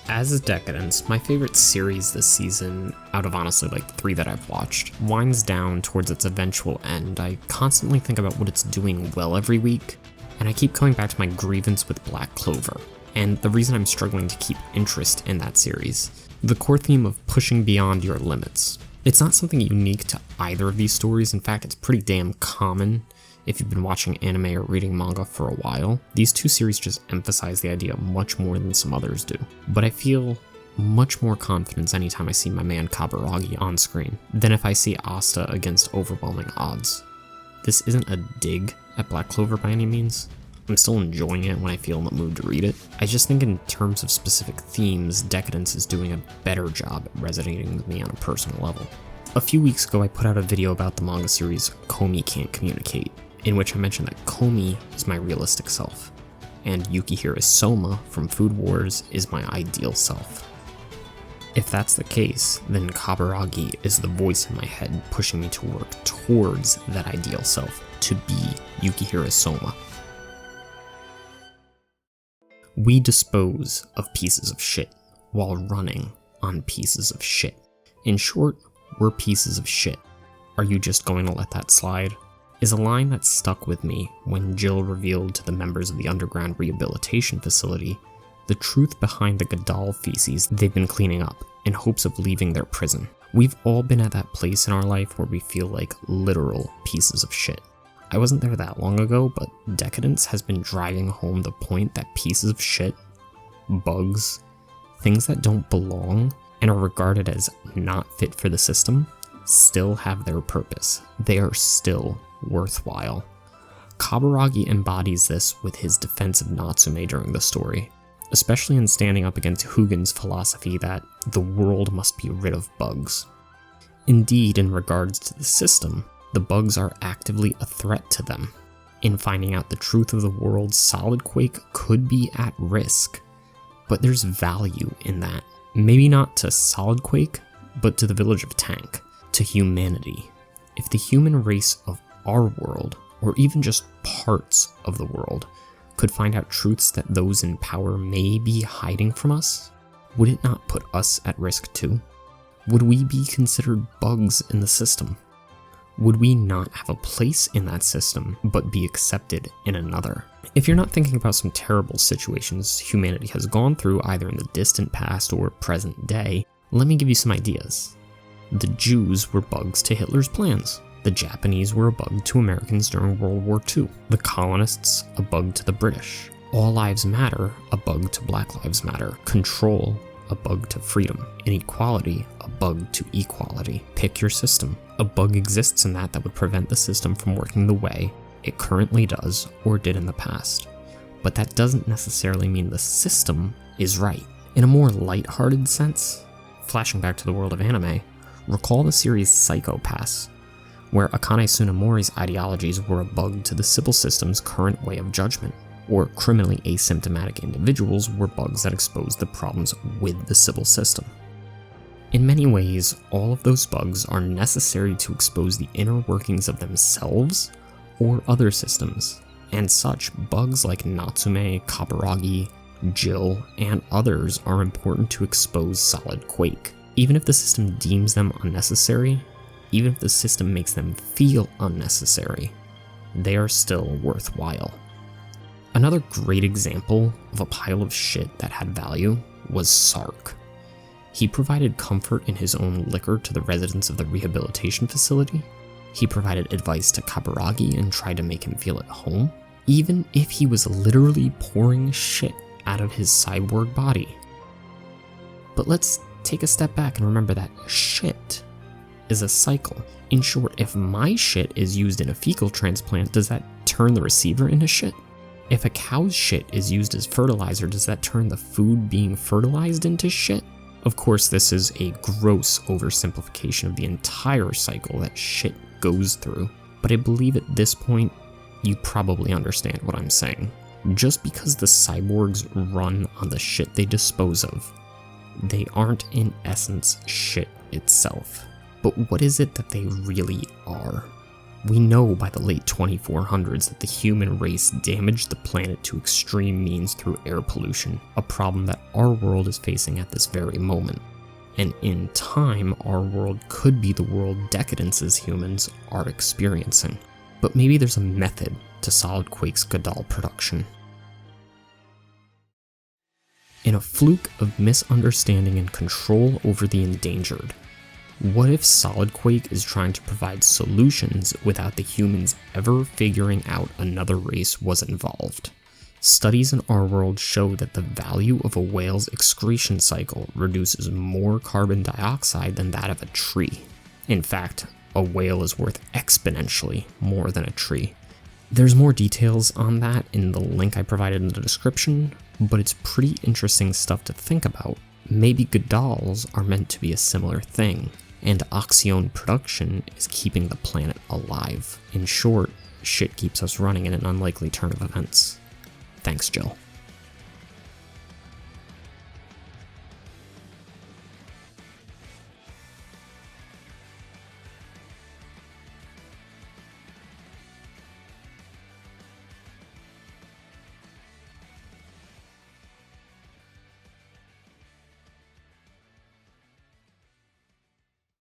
As is Decadence, my favorite series this season, out of honestly like 3 that I've watched, winds down towards its eventual end. I constantly think about what it's doing well every week, and I keep coming back to my grievance with Black Clover, and the reason I'm struggling to keep interest in that series. The core theme of pushing beyond your limits. It's not something unique to either of these stories. In fact, it's pretty damn common if you've been watching anime or reading manga for a while. These 2 series just emphasize the idea much more than some others do. But I feel much more confidence anytime I see my man Kaburagi on screen than if I see Asta against overwhelming odds. This isn't a dig at Black Clover by any means. I'm still enjoying it when I feel in the mood to read it. I just think in terms of specific themes, Decadence is doing a better job at resonating with me on a personal level. A few weeks ago I put out a video about the manga series Komi Can't Communicate, in which I mentioned that Komi is my realistic self, and Yukihira Soma from Food Wars is my ideal self. If that's the case, then Kaburagi is the voice in my head pushing me to work towards that ideal self, to be Yukihira Soma. We dispose of pieces of shit while running on pieces of shit. In short, we're pieces of shit. Are you just going to let that slide? Is a line that stuck with me when Jill revealed to the members of the underground rehabilitation facility the truth behind the Gadal feces they've been cleaning up in hopes of leaving their prison. We've all been at that place in our life where we feel like literal pieces of shit. I wasn't there that long ago, but Decadence has been driving home the point that pieces of shit, bugs, things that don't belong and are regarded as not fit for the system still have their purpose. They are still worthwhile. Kaburagi embodies this with his defense of Natsume during the story, especially in standing up against Hugin's philosophy that the world must be rid of bugs. Indeed, in regards to the system, the bugs are actively a threat to them. In finding out the truth of the world, Solid Quake could be at risk, but there's value in that. Maybe not to Solid Quake, but to the village of Tank, to humanity. If the human race of our world, or even just parts of the world, could find out truths that those in power may be hiding from us, would it not put us at risk too? Would we be considered bugs in the system? Would we not have a place in that system, but be accepted in another? If you're not thinking about some terrible situations humanity has gone through either in the distant past or present day, let me give you some ideas. The Jews were bugs to Hitler's plans. The Japanese were a bug to Americans during World War II. The colonists, a bug to the British. All Lives Matter, a bug to Black Lives Matter. Control, a bug to freedom. Inequality, a bug to equality. Pick your system. A bug exists in that would prevent the system from working the way it currently does or did in the past. But that doesn't necessarily mean the system is right. In a more lighthearted sense, flashing back to the world of anime, recall the series Psycho Pass, where Akane Tsunemori's ideologies were a bug to the civil system's current way of judgment, or criminally asymptomatic individuals were bugs that exposed the problems with the civil system. In many ways, all of those bugs are necessary to expose the inner workings of themselves or other systems, and such bugs like Natsume, Kaburagi, Jill, and others are important to expose Solid Quake. Even if the system deems them unnecessary, even if the system makes them feel unnecessary, they are still worthwhile. Another great example of a pile of shit that had value was Sark. He provided comfort in his own liquor to the residents of the rehabilitation facility. He provided advice to Kaburagi and tried to make him feel at home, even if he was literally pouring shit out of his cyborg body. But let's take a step back and remember that shit is a cycle. In short, if my shit is used in a fecal transplant, does that turn the receiver into shit? If a cow's shit is used as fertilizer, does that turn the food being fertilized into shit? Of course, this is a gross oversimplification of the entire cycle that shit goes through, but I believe at this point, you probably understand what I'm saying. Just because the cyborgs run on the shit they dispose of, they aren't in essence shit itself. But what is it that they really are? We know by the late 2400s that the human race damaged the planet to extreme means through air pollution, a problem that our world is facing at this very moment. And in time, our world could be the world Decadence's humans are experiencing. But maybe there's a method to Solid Quake's Godal production. In a fluke of misunderstanding and control over the endangered, what if Solid Quake is trying to provide solutions without the humans ever figuring out another race was involved? Studies in our world show that the value of a whale's excretion cycle reduces more carbon dioxide than that of a tree. In fact, a whale is worth exponentially more than a tree. There's more details on that in the link I provided in the description, but it's pretty interesting stuff to think about. Maybe Godals are meant to be a similar thing, and Oxyon production is keeping the planet alive. In short, shit keeps us running in an unlikely turn of events. Thanks, Jill.